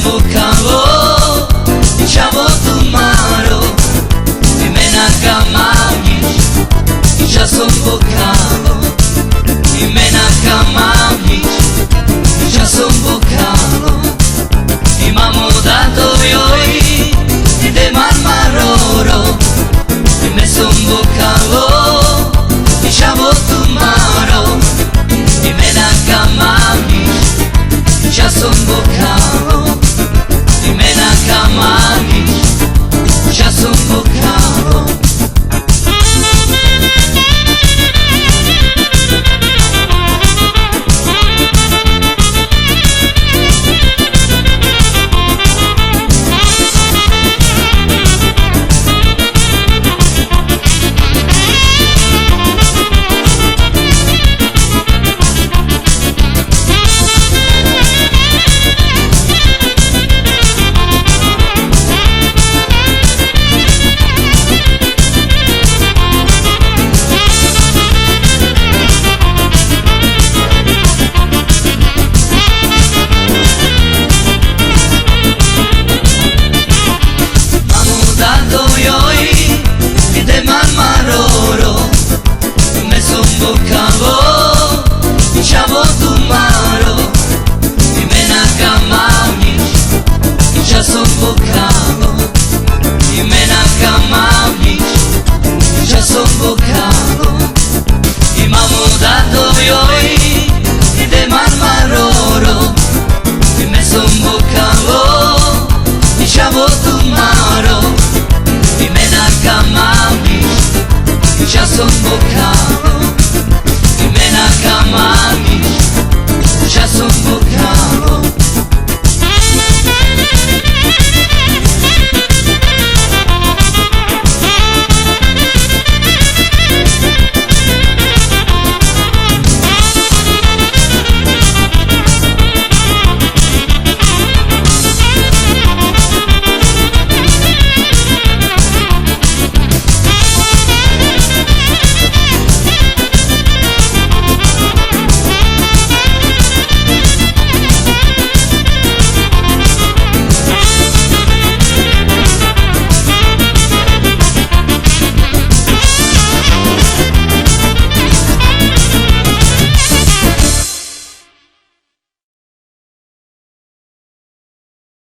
bocavo, diciamo tu maro, e me na camagis, já son bocavo, e me na camagis, já son bocavo, e m'amo dato oi, e de mar maroro, e me son bocavo, diciamo tu maro, e me na camagis, já son bocavo, e me na camagis, já son bocavo. Diciamo tu maro, e me na camagis, já son bocavo, e me na camagis, já son bocavo.